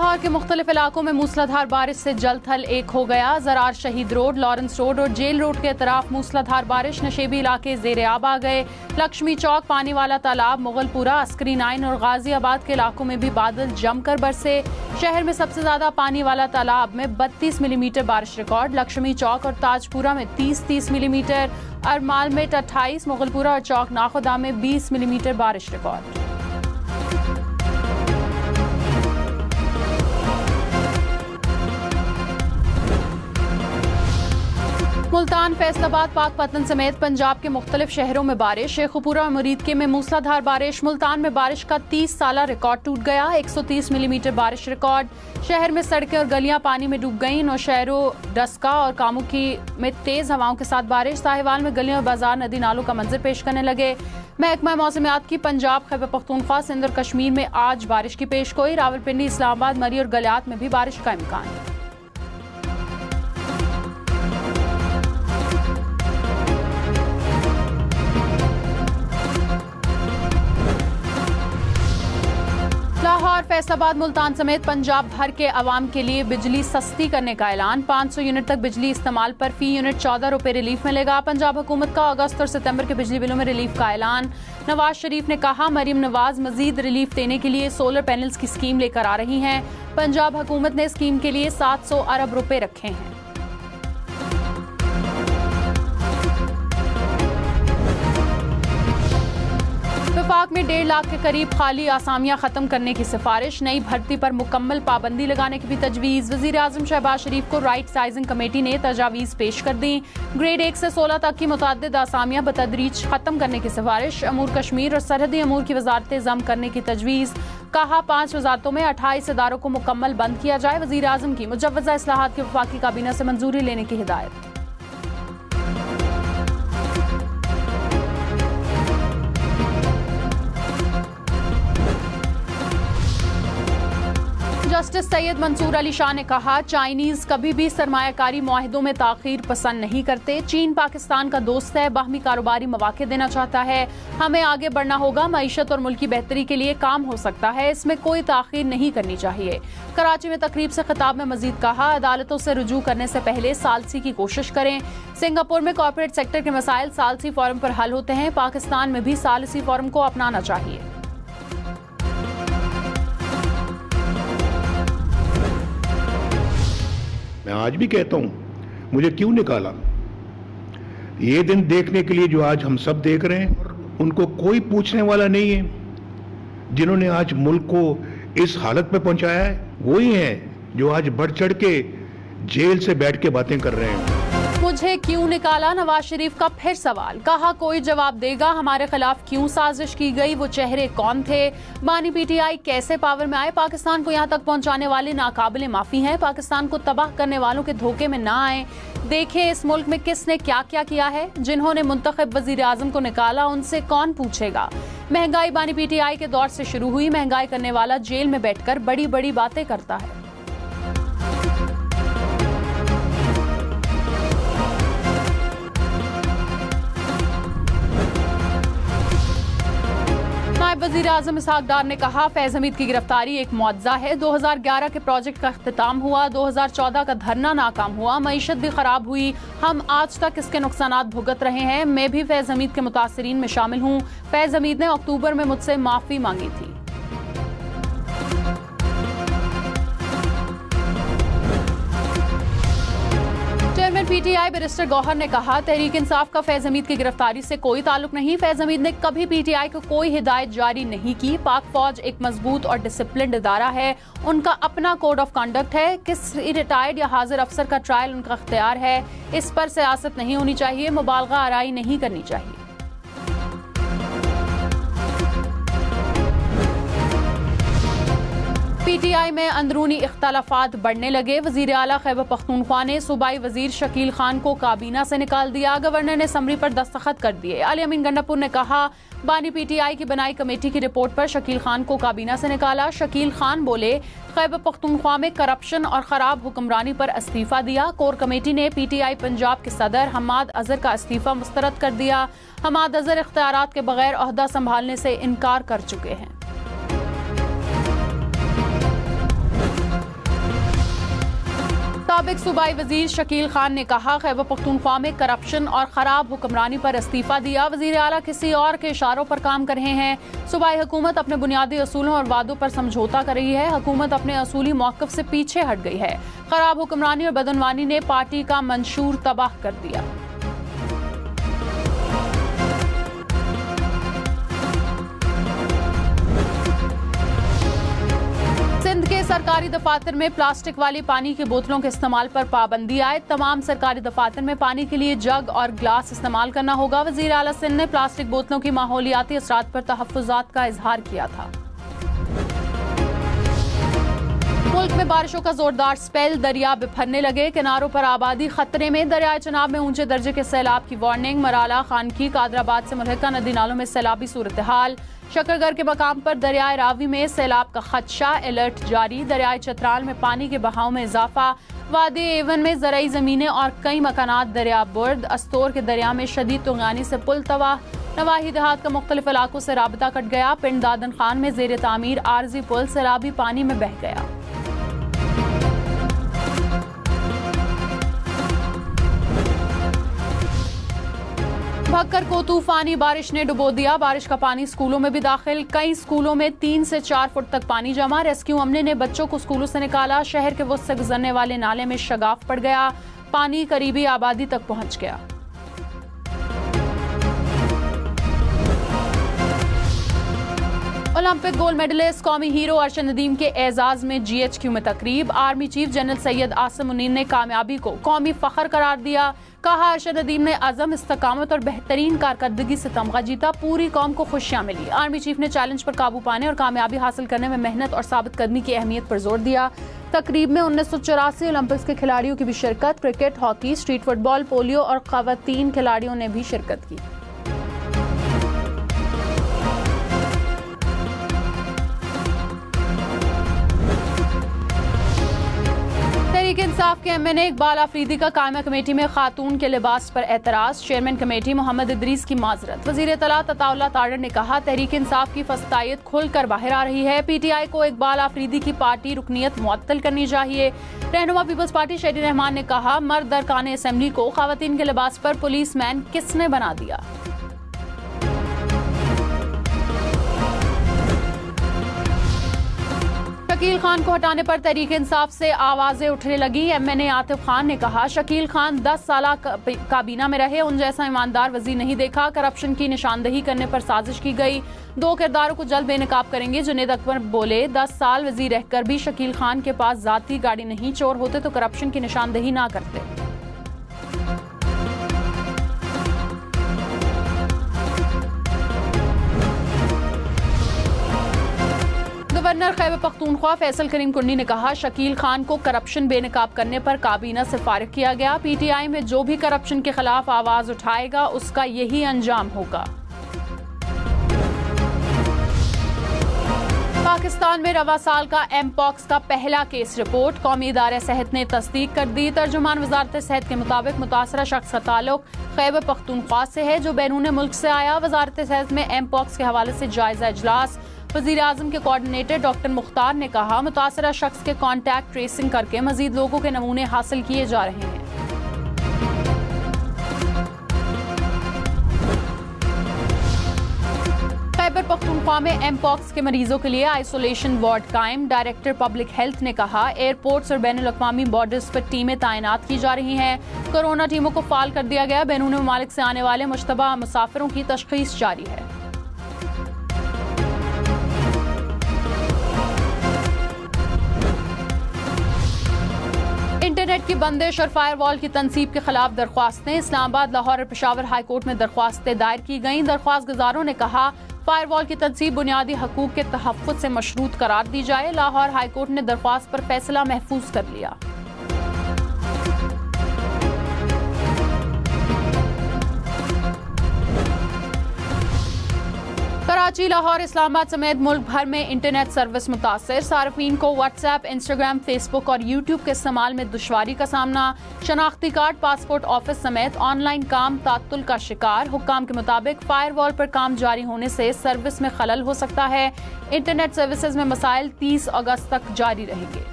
लाहौर के मुख्तलिफ इलाकों में मूसलाधार बारिश से जल थल एक हो गया। जरार शहीद रोड, लॉरेंस रोड और जेल रोड के अतराफ मूसलाधार बारिश, नशेबी इलाके ज़ेरे आब आ गए। लक्ष्मी चौक, पानी वाला तालाब, मुगलपुरा, अस्करी 9 और गाजियाबाद के इलाकों में भी बादल जमकर बरसे। शहर में सबसे ज्यादा पानी वाला तालाब में 32 मिलीमीटर बारिश रिकॉर्ड, लक्ष्मी चौक और ताजपुरा में 30 मिलीमीटर, अरमाल में 28, मुगलपुरा और चौक नाखुदा में 20 मिलीमीटर बारिश रिकॉर्ड। मुल्तान, फैसलाबाद, पाकपतन समेत पंजाब के मुख्तलिफ शहरों में बारिश। शेखुपुरा और मुरीदके में मूसलाधार बारिश। मुल्तान में बारिश का 30 साला रिकॉर्ड टूट गया, 130 मिलीमीटर बारिश रिकॉर्ड। शहर में सड़कें और गलियां पानी में डूब गईं। नौशहरों, डस्का और कामुकी में तेज हवाओं के साथ बारिश। साहिवाल में गलियां और बाजार नदी नालों का मंजर पेश करने लगे। महकमा मौसमियात की पंजाब, खैबर पख्तूनख्वा, सिंध और कश्मीर में आज बारिश की पेशगोई। रावलपिंडी, इस्लामाबाद, मरी और गलियात में भी बारिश का इम्कान। लाहौर, फैसलाबाद, मुल्तान समेत पंजाब भर के अवाम के लिए बिजली सस्ती करने का ऐलान। 500 यूनिट तक बिजली इस्तेमाल पर फी यूनिट 14 रुपए रिलीफ मिलेगा। पंजाब हुकूमत का अगस्त और सितंबर के बिजली बिलों में रिलीफ का ऐलान। नवाज शरीफ ने कहा, मरीम नवाज मजीद रिलीफ देने के लिए सोलर पैनल्स की स्कीम लेकर आ रही हैं। पंजाब हुकूमत ने स्कीम के लिए 700 अरब रुपए रखे हैं। वफाक में 1.5 लाख के करीब खाली आसामियां खत्म करने की सिफारिश। नई भर्ती पर मुकम्मल पाबंदी लगाने की भी तजवीज़। वज़ीर आज़म शहबाज शरीफ को राइट साइजिंग कमेटी ने तजावीज़ पेश कर दी। ग्रेड 1 से 16 तक की मुतअद्दिद आसामियां बतदरीज खत्म करने की सिफारिश। अमूर कश्मीर और सरहदी अमूर की वजारतें जम करने की तजवीज़। कहा, 5 वजारतों में 28 इदारों को मुकम्मल बंद किया जाए। वज़ीर आज़म की मुजव्वज़ा इस्लाहात की वफाकी काबीना से मंजूरी लेने की हिदायत। जस्टिस सैयद मंसूर अली शाह ने कहा, चाइनीज कभी भी सरमायाकारी मुआहिदों में ताखीर पसंद नहीं करते। चीन पाकिस्तान का दोस्त है, बाहमी कारोबारी मौके देना चाहता है। हमें आगे बढ़ना होगा, मईशत और मुल्की बेहतरी के लिए काम हो सकता है, इसमें कोई ताखीर नहीं करनी चाहिए। कराची में तकरीब से खिताब में मजीद कहा, अदालतों से रुजू करने से पहले सालसी की कोशिश करें। सिंगापुर में कॉर्पोरेट सेक्टर के मसाइल सालसी फोरम पर हल होते हैं, पाकिस्तान में भी सालसी फोरम को अपनाना चाहिए। मैं आज भी कहता हूं, मुझे क्यों निकाला? ये दिन देखने के लिए जो आज हम सब देख रहे हैं, उनको कोई पूछने वाला नहीं है। जिन्होंने आज मुल्क को इस हालत में पहुंचाया है, वही हैं जो आज बढ़ चढ़ के जेल से बैठ के बातें कर रहे हैं। मुझे क्यों निकाला? नवाज शरीफ का फिर सवाल। कहा, कोई जवाब देगा हमारे खिलाफ क्यों साजिश की गई, वो चेहरे कौन थे, बानी पीटीआई कैसे पावर में आए, पाकिस्तान को यहाँ तक पहुँचाने वाले नाकाबिले माफी हैं, पाकिस्तान को तबाह करने वालों के धोखे में ना आए। देखें इस मुल्क में किसने क्या क्या किया है। जिन्होंने मुंतखब वजीर आजम को निकाला, उनसे कौन पूछेगा। महंगाई बानी पीटीआई के दौर से शुरू हुई। महंगाई करने वाला जेल में बैठकर बड़ी बड़ी बातें करता है। नायब वज़ीर आज़म इसहाक डार ने कहा, फैज़ हमीद की गिरफ्तारी एक मुआवजा है। 2011 के प्रोजेक्ट का इख्तिताम हुआ, 2014 का धरना नाकाम हुआ, मईशत भी खराब हुई। हम आज तक इसके नुकसानात भुगत रहे हैं। मैं भी फैज़ हमीद के मुतासिरीन में शामिल हूँ। फैज़ हमीद ने अक्टूबर में मुझसे माफी मांगी थी। चेयरमैन पीटीआई बैरिस्टर गौहर ने कहा, तहरीक इंसाफ का फैज़ हमीद की गिरफ्तारी से कोई ताल्लुक नहीं। फैज़ हमीद ने कभी पीटीआई को कोई हिदायत जारी नहीं की। पाक फौज एक मजबूत और डिसिप्लिन्ड इदारा है, उनका अपना कोड ऑफ कंडक्ट है। किस रिटायर्ड या हाजिर अफसर का ट्रायल उनका इख्तियार है। इस पर सियासत नहीं होनी चाहिए, मुबालगा आराई नहीं करनी चाहिए। पीटीआई में अंदरूनी इख्तलाफात बढ़ने लगे। वजीर आला खैबर पख्तूनख्वा ने सूबाई वजीर शकील खान को काबीना से निकाल दिया। गवर्नर ने समरी पर दस्तखत कर दिए। अली अमीन गंडापुर ने कहा, बानी पीटीआई की बनाई कमेटी की रिपोर्ट पर शकील खान को काबीना से निकाला। शकील खान बोले, खैबर पख्तूनख्वा में करप्शन और खराब हुक्मरानी पर इस्तीफा दिया। कोर कमेटी ने पीटीआई पंजाब के सदर हमाद अजहर का इस्तीफा मुस्तरद कर दिया। हमाद अजहर इख्तियारात के बगैर ओहदा संभालने से इनकार कर चुके हैं। साबिक सूबाई वजीर शकील खान ने कहा, खैबर पख्तूनख्वा में करप्शन और खराब हुक्मरानी पर इस्तीफा दिया। वजीर आला किसी और के इशारों पर काम कर रहे हैं। सूबाई हुकूमत अपने बुनियादी असूलों और वादों पर समझौता कर रही है। हुकूमत अपने असूली मौक़िफ़ से पीछे हट गई है। खराब हुक्मरानी और बदनवानी ने पार्टी का मंशूर तबाह कर दिया। सिंध के सरकारी दफातर में प्लास्टिक वाली पानी की बोतलों के इस्तेमाल पर पाबंदी आए। तमाम सरकारी दफातर में पानी के लिए जग और ग्लास इस्तेमाल करना होगा। वजीर आला सिंध ने प्लास्टिक बोतलों की माहौलियाती असरात पर तहफ़्फ़ुज़ात का इजहार किया था। मुल्क में बारिशों का जोरदार स्पेल, दरिया बिफरने लगे। किनारों पर आबादी खतरे में। दरियाए चनाब में ऊंचे दर्जे के सैलाब की वार्निंग। मराला, खानकी, कादराबाद से मुल्हिका नदी नालों में सैलाबी सूरत हाल। शकरगर के मकाम पर दरियाए रावी में सैलाब का खदशा, अलर्ट जारी। दरियाए चतराल में पानी के बहाव में इजाफा। वादी एवन में ज़रई ज़मीनें और कई मकानात दरिया बुर्द। अस्तोर के दरिया में शदीद तुगानी से पुल तबाह। नवाही देहात का मुख्तलिफ इलाकों से राबता कट गया। पिंड दादन खान में ज़ेर तामीर आरजी पुल सैलाबी पानी में बह गया। भक्कर को तूफानी बारिश ने डुबो दिया। बारिश का पानी स्कूलों में भी दाखिल। कई स्कूलों में 3 से 4 फुट तक पानी जमा। रेस्क्यू अमले ने बच्चों को स्कूलों से निकाला। शहर के वुस्त से गुजरने वाले नाले में शगाफ पड़ गया। पानी करीबी आबादी तक पहुंच गया। ओलंपिक गोल्ड मेडलिस्ट कौमी हीरो अरशद नदीम के एजाज में GHQ में तकरीब। Army chief general Syed Asim Munir ने कामयाबी को कौमी फखर करार दिया। कहा, अरशद नदीम ने अज़म, इस्तकामत और बेहतरीन कारकर्दगी से तमगा जीता। पूरी कौम को खुशियां मिली। आर्मी चीफ ने चैलेंज पर काबू पाने और कामयाबी हासिल करने में मेहनत और साबित कदमी की अहमियत पर जोर दिया। तकरीब में 1984 ओलंपिक्स के खिलाड़ियों की भी शिरकत। Cricket, hockey, street football, polio और खवातीन खिलाड़ियों ने भी शिरकत की। तहरीक इंसाफ के MNA इकबाल आफरीदी का कायमा कमेटी में खातून के लिबास पर एतराज। चेयरमैन कमेटी मोहम्मद इदरीस की माजरत। वजीर इत्तलात अताउल्लाह तारड़ ने कहा, तहरीक इंसाफ की फस्तायत खुलकर बाहर आ रही है। PTI को इकबाल आफरीदी की पार्टी रुकनियत मुअत्तल करनी चाहिए। रहनुमा पीपल्स पार्टी शहरी रहमान ने कहा, मर्द अरकान असेंबली को खवातीन के लिबास पर पुलिसमैन किसने बना दिया। शकील खान को हटाने पर तहरीक इंसाफ से आवाजें उठने लगी। MNA आतिफ खान ने कहा, शकील खान 10 साल काबीना में रहे, उन जैसा ईमानदार वजीर नहीं देखा। करप्शन की निशानदेही करने पर साजिश की गई। 2 किरदारों को जल्द बेनकाब करेंगे। जुनेद अकबर बोले, 10 साल वजीर रहकर भी शकील खान के पास जाती गाड़ी नहीं। चोर होते तो करप्शन की निशानदेही ना करते। गवर्नर खैबर पख्तूनख्वा फैसल करीम कुंडी ने कहा, शकील खान को करप्शन बेनकाब करने पर काबीना से फारिग किया गया। PTI में जो भी करप्शन के खिलाफ आवाज उठाएगा उसका यही अंजाम होगा। पाकिस्तान में रवा साल का एमपॉक्स का पहला केस रिपोर्ट। कौमी इदारे सेहत ने तस्दीक कर दी। तर्जुमान वजारत सेहत के मुताबिक मुतासरा शख्स का ताल्लुक खैबर पख्तूनख्वा से है जो बैरून मुल्क से आया। वजारत सेहत में एमपॉक्स के हवाले से जायजा इजलास। वज़ीर आज़म के कोऑर्डिनेटर डॉक्टर मुख्तार ने कहा, मुतासरा शख्स के कॉन्टैक्ट ट्रेसिंग करके मजीद लोगों के नमूने हासिल किए जा रहे हैं। खैबर पख्तूनख्वा में एमपॉक्स के मरीजों के लिए आइसोलेशन वार्ड कायम। डायरेक्टर पब्लिक हेल्थ ने कहा, एयरपोर्ट्स और बैनुल-अक़वामी बॉर्डर्स पर टीमें तैनात की जा रही हैं। कोरोना टीमों को फाल कर दिया गया। बैरून ममालिक से आने वाले मुश्तबा मुसाफिरों की तशख़ीस जारी है। इंटरनेट की बंदिश और फायरवॉल की तनसीब के खिलाफ दरख्वास्तें। इस्लामाबाद, लाहौर और पेशावर हाई कोर्ट में दरख्वास्तें दायर की गईं। दरख्वास्त गुजारों ने कहा, फायरवॉल की तनसीब बुनियादी हकूक के तहफ़्फ़ुज़ से मशरूत करार दी जाए। लाहौर हाई कोर्ट ने दरख्वास्त पर फैसला महफूज कर लिया। कराची, लाहौर, इस्लामाबाद समेत मुल्क भर में इंटरनेट सर्विस मुतासर। सार्फिन को व्हाट्सएप, इंस्टाग्राम, फेसबुक और यूट्यूब के इस्तेमाल में दुश्वारी का सामना। शनाख्ती कार्ड, पासपोर्ट ऑफिस समेत ऑनलाइन काम तात्तुल का शिकार। हुक्काम के मुताबिक फायरवॉल पर काम जारी होने से सर्विस में खलल हो सकता है। इंटरनेट सर्विसेज में मसाइल 30 अगस्त तक जारी रहेंगे।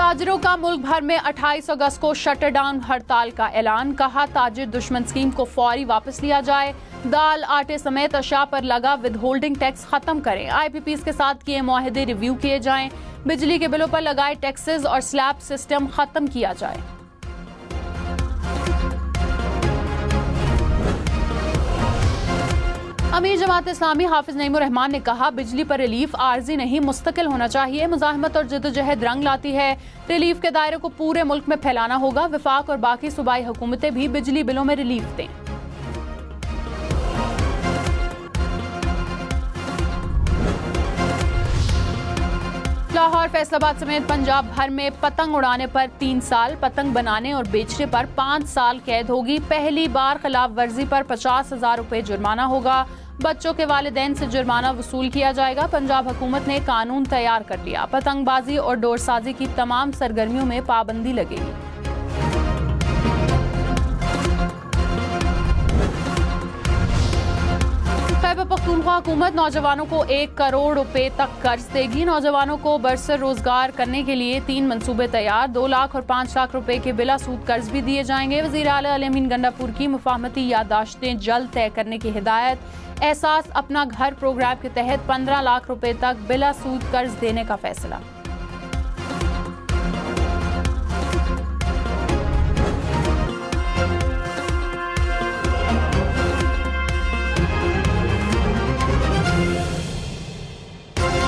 ताजिरों का मुल्क भर में 28 अगस्त को शटर डाउन हड़ताल का ऐलान। कहा ताजिर दुश्मन स्कीम को फौरी वापस लिया जाए। दाल आटे समेत अशिया पर लगा विदहोल्डिंग टैक्स खत्म करें। IPPs के साथ किए मुआहदे रिव्यू किए जाएं। बिजली के बिलों पर लगाए टैक्सेस और स्लैब सिस्टम खत्म किया जाए। अमीर जमात इस्लामी हाफिज नईमुर रहमान ने कहा बिजली पर रिलीफ आर्जी नहीं मुस्तकिल होना चाहिए। मुजाहिमत और जद्दोजहद रंग लाती है। रिलीफ के दायरे को पूरे मुल्क में फैलाना होगा। वफाक और बाकी सूबाई हुकूमतें भी बिजली बिलों में रिलीफ दें। लाहौर फैसलाबाद समेत पंजाब भर में पतंग उड़ाने पर 3 साल, पतंग बनाने और बेचने पर 5 साल कैद होगी। पहली बार खिलाफ वर्जी पर 50,000 रुपए जुर्माना होगा। बच्चों के वालिदैन से जुर्माना वसूल किया जाएगा। पंजाब हुकूमत ने कानून तैयार कर लिया। पतंगबाजी और डोरसाजी की तमाम सरगर्मियों में पाबंदी लगेगी। खैबर पख्तूनख्वा हुकूमत नौजवानों को 1 करोड़ रुपए तक कर्ज देगी। नौजवानों को बरसर रोजगार करने के लिए 3 मंसूबे तैयार। 2 लाख और 5 लाख रुपए के बिला सूद कर्ज भी दिए जाएंगे। वज़ीर आला अल-अमीन गंडापुर की मुफाहमती याददाश्तें जल्द तय करने की हिदायत। एहसास अपना घर प्रोग्राम के तहत 15 लाख रुपए तक बिला सूद कर्ज देने का फैसला।